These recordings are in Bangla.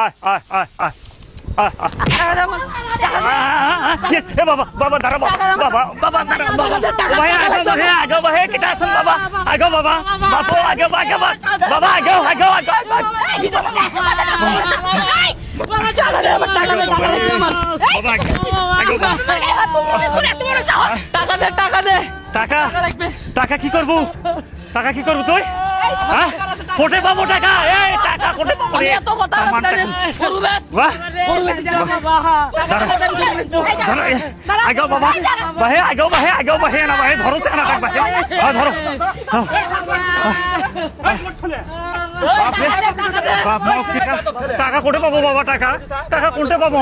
আয় আয় আয় আয় বাবা বাবা দাঁড়া বাবা বাবা দাঁড়া ভাই আগো ভাই কেটা আছেন বাবা আগো বাবা বাপু আগো আগো বাবা আগো আগো টাকা কি করবো টাকা কি করবো তুই কোটে পাবো টাকা এই টাকা কোটে পাবো আগো বাবা বাহে আগো বাহে আগো বাহে না বাহে ধরো না বাহে ধরো টাকা কোটে পাবো বাবা টাকা টাকা কোনটা পাবো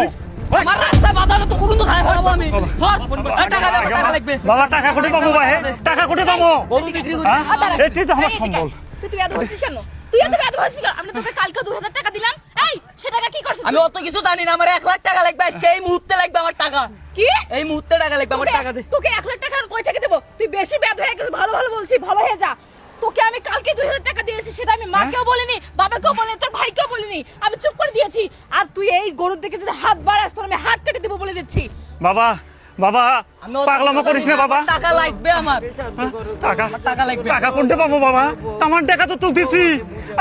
বাবা টাকা কোটে পাবো বাহে টাকা কোটে পাবো এটি তো আমার সম্বল তুই এত বলছিস কেন তুই এত এত বলছিস কেন আমরা তোকে কালকে 2000 টাকা দিলাম এই সে টাকা কি করছিস আমি অত কিছু জানি না আমার 1 লাখ টাকা লাগবে আজকে এই মুহূর্তে লাগবে আমার টাকা কি এই মুহূর্তে টাকা লাগবে আমার টাকা দে তোকে 1 লাখ টাকা কই থেকে দেব তুই বেশি বেদ হয়ে গেছিস ভালো ভালো বলছিস ভালো হয়ে যা তোকে আমি কালকে 2000 টাকা দিয়েছি সেটা আমি মাকেও বলিনি বাবাকেও বলিনি তোর ভাইকেও বলিনি আমি চুপ করে দিয়েছি আর তুই এই গরুর দিকে যদি হাত বাড়াস তোর আমি হাত কেটে দেব বলে দিচ্ছি বাবা বাবা পাগলামো করিস না বাবা টাকা লাগবে আমার টাকা টাকা লাগবে টাকা কোনটা পাবো বাবা আমার টাকা তো তুলতেছি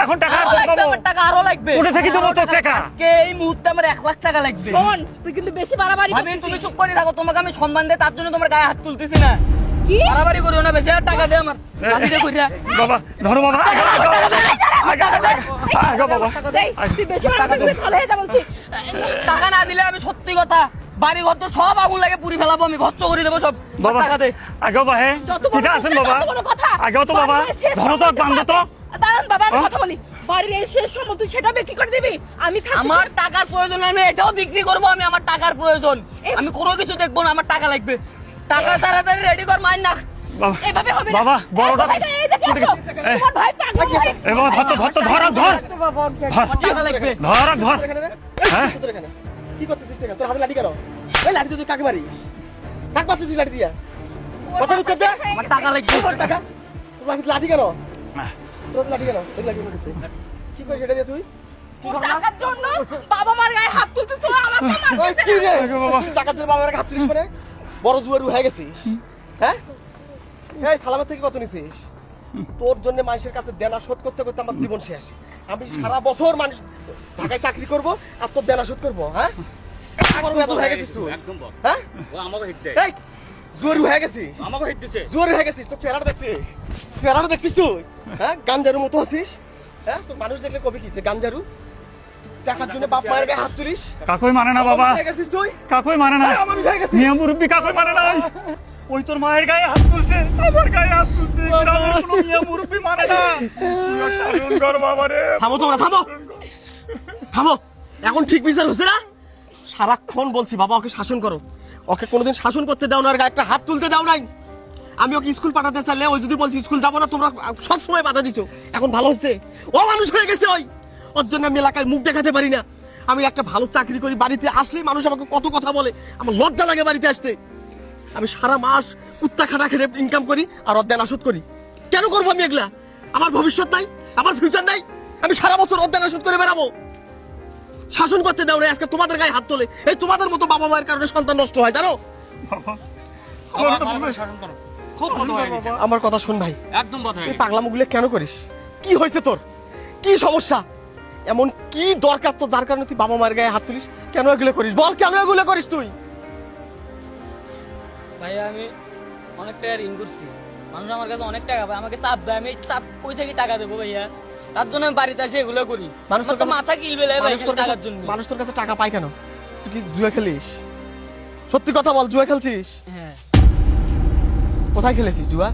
এখন টাকা পাবো আমার টাকা আরো লাগবে কোথা থেকে দেবো তোর টাকা আজকে এই মুহূর্তে আমার 1 লাখ টাকা লাগবে শোন তুই কিন্তু বেশি বাড়াবাড়ি আমি তুমি চুপ করে থাকো তোমাকে আমি সম্মান দেই তার জন্য তোমার গায়ে হাত তুলতেছি না কি বাড়াবাড়ি করিও না বেশি আর টাকা দে আমার আমি দে কইরা বাবা ধরো বাবা আগো বাবা তুই বেশি বাড়াবাড়ি ভালো হয়ে যা বলছি টাকা না দিলে আমি সত্যি কথা বাড়ি ঘর তো সব আগুন লাগে পুরি ফেলাবো আমি ভস্ম করে দেবো সব বাবা টাকা দে আগো বাহে ঠিক আছেন বাবা আগেও তো বাবা ধরো তো বান্ধব তো দাঁড়ান বাবা আমি কথা বলি বাড়ির এই শেষ সময় তুই সেটা বিক্রি করে দিবি আমি আমার টাকার প্রয়োজন আমি এটাও বিক্রি করবো আমি আমার টাকার প্রয়োজন আমি কোনো কিছু দেখবো না আমার টাকা লাগবে টাকা তাড়াতাড়ি রেডি কর মাইন না এভাবে হবে না বাবা বড়টা এই দেখে আসো তোমার ভাই পাগল হয়ে এ বাবা ধর টাকা লাগবে ধর হ্যাঁ কি করতেছিস তুই তোর হাতে লাঠি কেন এই লাঠি তুই কাকে মারিস কাকে মারতেছিস লাঠি দিয়া কথা উত্তর দে আমার টাকা লাগবে তোর টাকা তোর হাতে লাঠি কেন তোর হাতে লাঠি কেন এই লাঠি মারতেছিস কি করিস এটা দিয়ে তুই টাকার জন্য বাবা মার গায়ে হাত তুলতেছ আমার তো ওই কি রে টাকার জন্য বাবার হাত তুলিস মানে বড় জুয়ারু হয়ে গেছিস হ্যাঁ এই সালামের থেকে কত নিছিস তোর জন্য মানুষের কাছে দেনা শোধ করতে করতে আমার জীবন শেষ আমি সারা বছর মানুষ ঢাকায় চাকরি করব আর তোর দেনা শোধ করব হ্যাঁ আমারও এত হয়ে গেছিস তুই হ্যাঁ ও আমাকে হিট দেয় এই জুয়ারু হয়ে গেছিস আমাকে হিট দিচ্ছে জুয়ারু হয়ে গেছিস তোর চেহারাটা দেখছিস তুই হ্যাঁ গাঞ্জারু মতো আছিস হ্যাঁ তোর মানুষ দেখলে কবি কি গাঞ্জারু টাকার জন্য বাপ মায়ের গায়ে হাত তুলিস কাকুই মানে না বাবা হয়ে গেছিস তুই কাকুই মানে না মানুষ হয়ে গেছিস নিয়ম মুরব্বি কাকুই মানে না ওই তোর মায়ের গায়ে হাত তুলছে আমার গায়ে হাত তুলছে গ্রামের কোনো নিয়ম মুরব্বি মানে না শাসন কর বাবা রে থামো তোমরা থামো এখন ঠিক বিচার হচ্ছে না সারাক্ষণ বলছি বাবা ওকে শাসন করো ওকে কোনোদিন শাসন করতে দাও না আর গায়ে একটা হাত তুলতে দাও নাই আমি ওকে স্কুল পাঠাতে চাইলে ওই যদি বলছি স্কুল যাবো না তোমরা সব সময় বাধা দিছো এখন ভালো হচ্ছে ও মানুষ হয়ে গেছে ওর জন্য আমি এলাকায় মুখ দেখাতে পারি না আমি একটা ভালো চাকরি করি বাড়িতে আসলেই মানুষ আমাকে কত কথা বলে আমার লজ্জা লাগে বাড়িতে আসতে আমি সারা মাস কুত্তা খাটা খেটে ইনকাম করি আর ওর দেনা শোধ করি কেন করবো আমি এগুলা আমার ভবিষ্যৎ নাই আমার ফিউচার নাই আমি সারা বছর ওর দেনা শোধ করে বেড়াবো শাসন করতে দাও না আজকে তোমাদের গায়ে হাত তোলে এই তোমাদের মতো বাবা মায়ের কারণে সন্তান নষ্ট হয় জানো খুব ভালো হয়ে গেছে আমার কথা শোন ভাই একদম কথা হয়ে এই গেছে পাগলামোগুলো কেন করিস কি হয়েছে তোর কি সমস্যা এমন কি দরকার তো যার কারণে তুই বাবা মায়ের গায়ে হাত তুলিস কেন এগুলো করিস বল কেন এগুলো করিস তুই ভাই আমি অনেক টাকা ঋণ করছি মানুষ আমার কাছে অনেক টাকা পায় আমাকে চাপ দেয় আমি এই চাপ কই থেকে টাকা দেবো ভাইয়া তার জন্য আমি বাড়িতে এসে এগুলো করি মানুষ আমার তো মাথা কিলবে লাগে ভাই টাকার জন্য মানুষ তোর কাছে টাকা পায় কেন তুই কি জুয়া খেলিস সত্যি কথা বল জুয়া খেলছিস হ্যাঁ কোথায় খেলেছিস জুয়া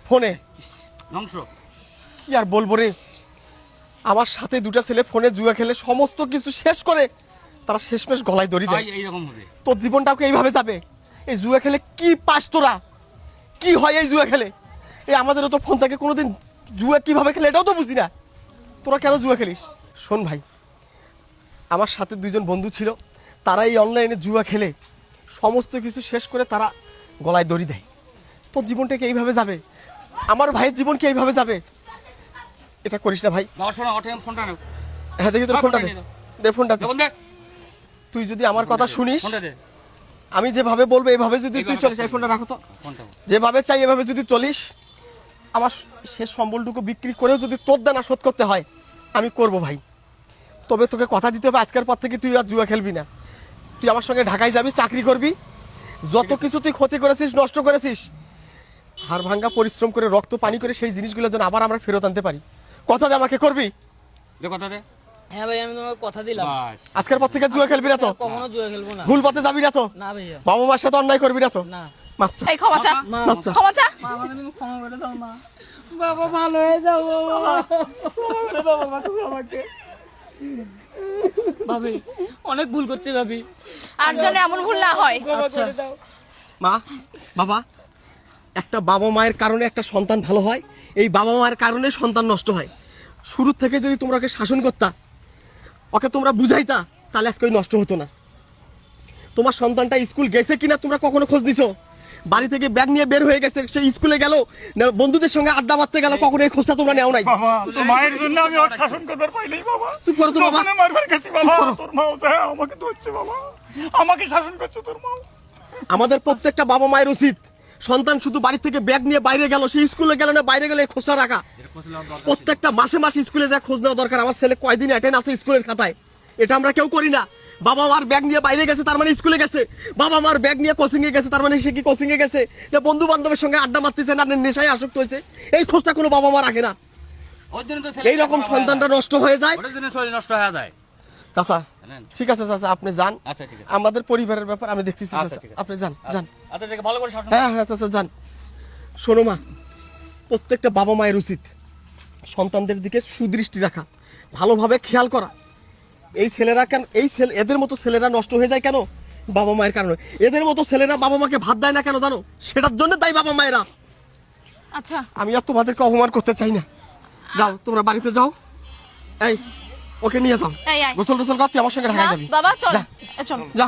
ফোনে ধ্বংস কি আর বলবো রে আমার সাথে দুটো ছেলে ফোনে জুয়া খেলে সমস্ত কিছু শেষ করে তারা শেষমেশ গলায় দড়ি দেয় এইরকম হবে তোর জীবনটাও কি এইভাবে যাবে এই জুয়া খেলে কি পাস তোরা কি হয় এই জুয়া খেলে এই আমাদেরও তো ফোন থেকে কোনোদিন জুয়া কিভাবে খেলে এটাও তো বুঝি না তোরা কেন জুয়া খেলিস শোন ভাই আমার সাথে দুইজন বন্ধু ছিল তারা এই অনলাইনে জুয়া খেলে সমস্ত কিছু শেষ করে তারা গলায় দড়ি দেয় তোর জীবনটা কি এইভাবে যাবে আমার ভাইয়ের জীবন কি এইভাবে যাবে এটা করিস না ভাই বাবা শোনো ওঠে ফোনটা নাও হ্যাঁ দেখি তোর ফোনটা দে, দে ফোনটা দে। দেখুন দে তুই যদি আমার কথা শুনিস, ফোনটা দে আমি যেভাবে বলবো এইভাবে যদি তুই চলিস, এই ফোনটা রাখো তো, ফোনটা যেভাবে চাই এভাবে যদি চলিস, আমার শেষ সম্বলটুকু বিক্রি করেও যদি তোর দানা শোধ করতে হয় আমি করব ভাই। তবে তোকে কথা দিতে হবে আজকের পর থেকে তুই আর জুয়া খেলবি না। তুই আমার সঙ্গে ঢাকায় যাবি, চাকরি করবি, যত কিছু তুই ক্ষতি করেছিস, নষ্ট করেছিস, হাড় ভাঙ্গা পরিশ্রম করে রক্ত পানি করে সেই জিনিসগুলো যেন আবার আমরা ফেরত আনতে পারি। কথা যে আমাকে করবি, দে কথা দে হ্যাঁ ভাই আমি তোমাকে কথা দিলাম বাস আজকের পর থেকে জুয়া খেলবি না তো, কখনো জুয়া খেলবো না। ভুল পথে যাবি না তো, না ভাইয়া বাবা মার সাথে অন্যায় করবি না তো। না। মাপ চা, এই ক্ষমা চা, মাপ চা। ক্ষমা চা। মা আমাকে তুমি ক্ষমা করে দাও মা। বাবা ভালো হয়ে যাও বাবা। ক্ষমা করে দাও বাবা তুমি আমাকে। ভাবি অনেক ভুল করতে ভাবি। আর যেন এমন ভুল না হয়। ক্ষমা করে দাও। মা, বাবা, একটা বাবা মায়ের কারণে একটা সন্তান ভালো হয়, এই বাবা মায়ের কারণে সন্তান নষ্ট হয়। শুরু থেকে যদি তোমরা ওকে শাসন করতা, ওকে তোমরা বুঝাইতা, তাহলে আজকে ওই নষ্ট হতো না। তোমার সন্তানটা স্কুল গেছে কিনা তোমরা কখনো খোঁজ দিছো? বাড়ি থেকে ব্যাগ নিয়ে বের হয়ে গেছে, সে স্কুলে গেল না বন্ধুদের সঙ্গে আড্ডা মারতে গেল, কখনো এই খোঁজটা তোমরা নেও নাই। বাবা তোর মায়ের জন্য আমি ওর শাসন করবার পাইলেই বাবা চুপ করো তো বাবা। যখনই মারবার গেছি বাবা, তোর মাও যায় আমাকে ধরছে বাবা, আমাকে শাসন করছে তোর মাও। আমাদের প্রত্যেকটা বাবা মায়ের উচিত সন্তান শুধু বাড়ি থেকে ব্যাগ নিয়ে বাইরে গেল, সে স্কুলে গেল না বাইরে গেলে খোঁজটা রাখা। প্রত্যেকটা মাসে মাসে স্কুলে যা খোঁজ নেওয়া দরকার, আমার ছেলে কয়দিন অ্যাটেন্ড আছে স্কুলের খাতায়, এটা আমরা কেউ করি না। বাবা মার ব্যাগ নিয়ে বাইরে গেছে তার মানে স্কুলে গেছে, বাবা মার ব্যাগ নিয়ে কোচিং এ গেছে তার মানে সে কি কোচিং এ গেছে, যে বন্ধু বান্ধবের সঙ্গে আড্ডা মারতেছে না নেশায় আসক্ত হয়েছে, এই খোঁজটা কোনো বাবা মা রাখে না। ওর জন্য তো এই রকম সন্তানটা নষ্ট হয়ে যায়। ওর জন্য শরীর নষ্ট হয়ে যায়। চাচা জানেন? ঠিক আছে চাচা, আপনি যান, আচ্ছা ঠিক আছে আমাদের পরিবারের ব্যাপার আমি দেখতেছি আচ্ছা, চাচা, ঠিক আছে। আপনি যান যান। আচ্ছা দেখে ভালো করে শাসন হ্যাঁ হ্যাঁ চাচা যান। শোনো মা, প্রত্যেকটা বাবা মায়ের উচিত সন্তানদের দিকে সুদৃষ্টি রাখা, ভালোভাবে খেয়াল করা। এই ছেলেরা কেন, এই ছেলে, এদের মতো ছেলেরা নষ্ট হয়ে যায় কেন? বাবা মায়ের কারণে। এদের মতো ছেলেরা বাবা মাকে ভাত দেয় না কেন জানো? সেটার জন্য তাই বাবা মায়েরা। আচ্ছা আমি আর তোমাদেরকে অপমান করতে চাই না, যাও তোমরা বাড়িতে যাও। এই ওকে নিয়ে যাও, এই আয়। গোসল টোসল কর, তুই আমার সঙ্গে ঢাকায় না, যাবি। বাবা চল, যা। চল। যা